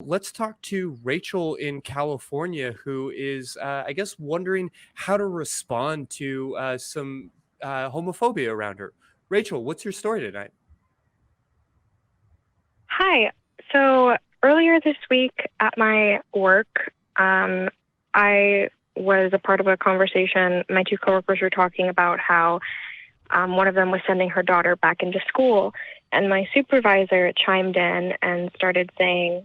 Let's talk to Rachel in California, who is, I guess, wondering how to respond to some homophobia around her. Rachel, what's your story tonight? Hi. So earlier this week at my work, I was a part of a conversation. My two coworkers were talking about how one of them was sending her daughter back into school, and my supervisor chimed in and started saying,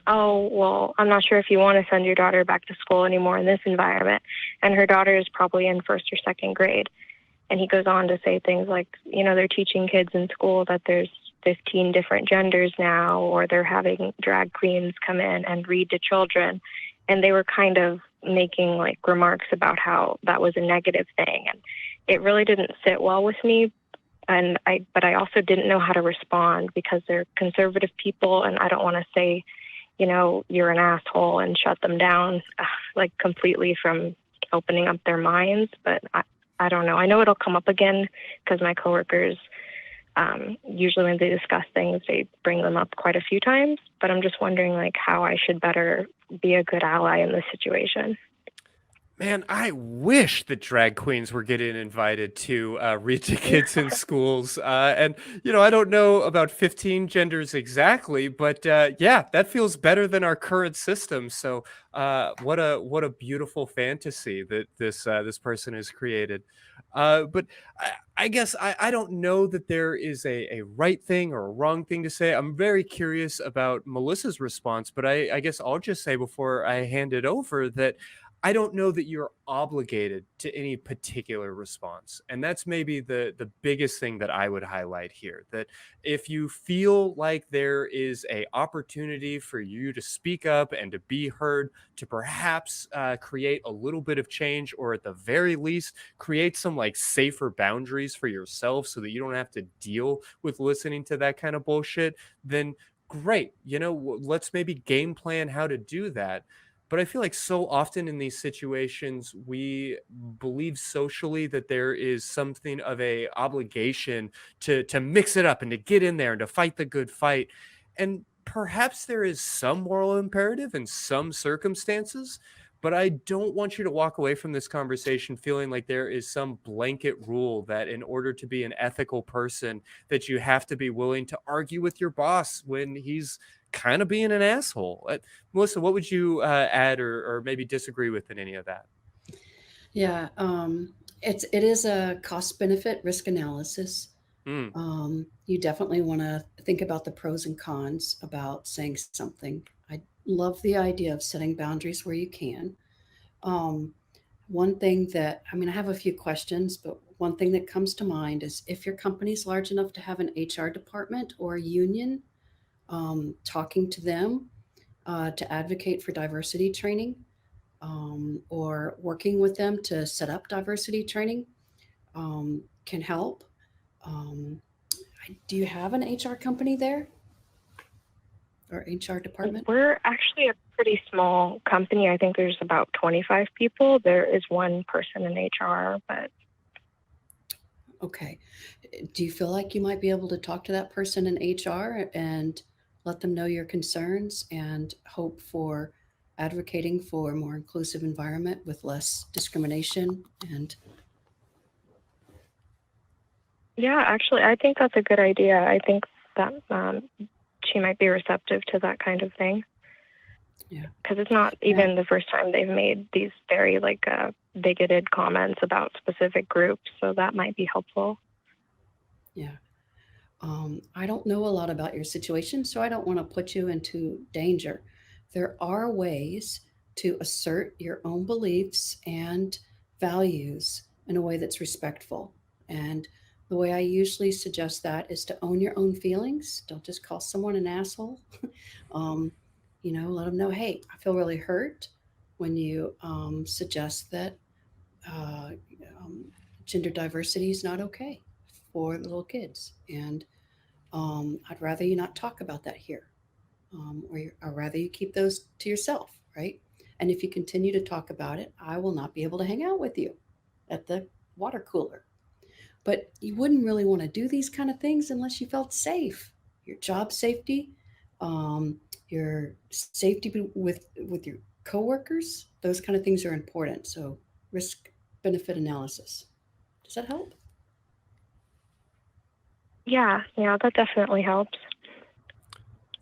"Oh, well, I'm not sure if you want to send your daughter back to school anymore in this environment." And her daughter is probably in first or second grade. And he goes on to say things like, they're teaching kids in school that there's 15 different genders now, or they're having drag queens come in and read to children. And they were kind of making like remarks about how that was a negative thing. And it really didn't sit well with me. But I also didn't know how to respond because they're conservative people, and I don't want to say, you're an asshole and shut them down like completely from opening up their minds. But I don't know. I know it'll come up again because my coworkers, usually when they discuss things, they bring them up quite a few times. But I'm just wondering, like, how I should better be a good ally in this situation. Man, I wish that drag queens were getting invited to read to kids in schools. I don't know about 15 genders exactly, but yeah, that feels better than our current system. So, what a beautiful fantasy that this person has created. But I guess I don't know that there is a right thing or a wrong thing to say. I'm very curious about Melissa's response, but I guess I'll just say before I hand it over that I don't know that you're obligated to any particular response. And that's maybe the biggest thing that I would highlight here. That if you feel like there is a opportunity for you to speak up and to be heard, to perhaps create a little bit of change, or at the very least create some like safer boundaries for yourself so that you don't have to deal with listening to that kind of bullshit, then great. Let's maybe game plan how to do that. But I feel like so often in these situations, we believe socially that there is something of a obligation to mix it up and to get in there and to fight the good fight. And perhaps there is some moral imperative in some circumstances, but I don't want you to walk away from this conversation feeling like there is some blanket rule that in order to be an ethical person, that you have to be willing to argue with your boss when he's kind of being an asshole. Melissa, what would you add or maybe disagree with in any of that? Yeah, it is a cost benefit risk analysis. Mm. You definitely want to think about the pros and cons about saying something. I love the idea of setting boundaries where you can. Um, One thing that, I mean, I have a few questions, but one thing that comes to mind is if your company's large enough to have an HR department or a union, talking to them to advocate for diversity training, or working with them to set up diversity training can help. Um, do you have an HR company there or HR department? We're actually a pretty small company. I think there's about 25 people. There is one person in HR, but Okay. Do you feel like you might be able to talk to that person in HR and let them know your concerns and hope for advocating for a more inclusive environment with less discrimination? And yeah, actually, I think that's a good idea. I think that she might be receptive to that kind of thing. yeah. Because it's not Yeah. even the first time they've made these very bigoted comments about specific groups, so that might be helpful. Yeah. I don't know a lot about your situation, so I don't want to put you into danger. There are ways to assert your own beliefs and values in a way that's respectful. And the way I usually suggest that is to own your own feelings. Don't just call someone an asshole. um, let them know, hey, I feel really hurt when you suggest that uh, um, gender diversity is not okay for little kids. And I'd rather you not talk about that here, or rather you keep those to yourself, right? And if you continue to talk about it, I will not be able to hang out with you at the water cooler. But you wouldn't really want to do these kind of things unless you felt safe. Your job safety your safety with your coworkers. Those kind of things are important. So risk benefit analysis. Does that help? Yeah, that definitely helps.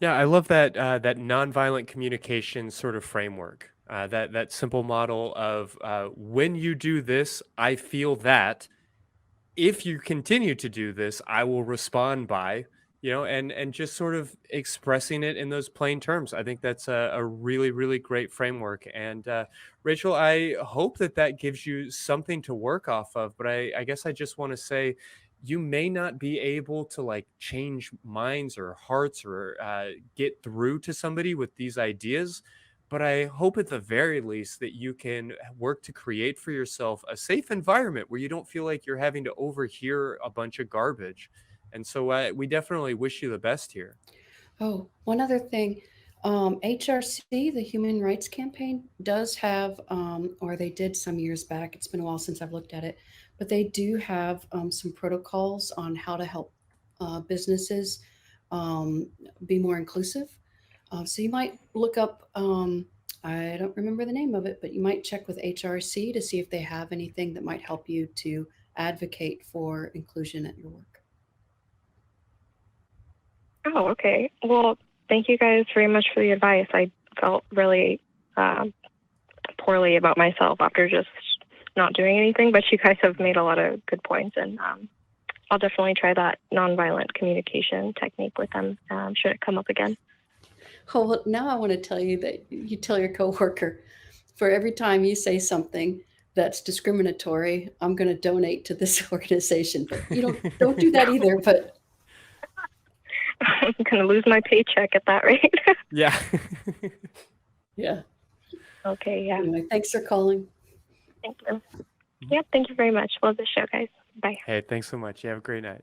Yeah, I love that that nonviolent communication sort of framework. That simple model of when you do this, I feel that. If you continue to do this, I will respond by, and just sort of expressing it in those plain terms. I think that's a really, really great framework. And Rachel, I hope that that gives you something to work off of. But I guess I just want to say, you may not be able to like change minds or hearts or get through to somebody with these ideas. But I hope at the very least that you can work to create for yourself a safe environment where you don't feel like you're having to overhear a bunch of garbage. And so we definitely wish you the best here. Oh, one other thing. HRC, the Human Rights Campaign, does have, or they did some years back, it's been a while since I've looked at it, but they do have some protocols on how to help businesses um, be more inclusive. So you might look up, I don't remember the name of it, but you might check with HRC to see if they have anything that might help you to advocate for inclusion at your work. Oh, okay. Well, thank you guys very much for the advice. I felt really poorly about myself after just not doing anything, but you guys have made a lot of good points, and I'll definitely try that nonviolent communication technique with them should it come up again. Oh, well, now I want to tell you that you tell your coworker, for every time you say something that's discriminatory, I'm going to donate to this organization. But you don't do that either. But I'm going to lose my paycheck at that rate. Yeah. yeah. Okay, yeah. Anyway, thanks for calling. Thank you. Yeah, thank you very much. Love the show, guys. Bye. Hey, thanks so much. You have a great night.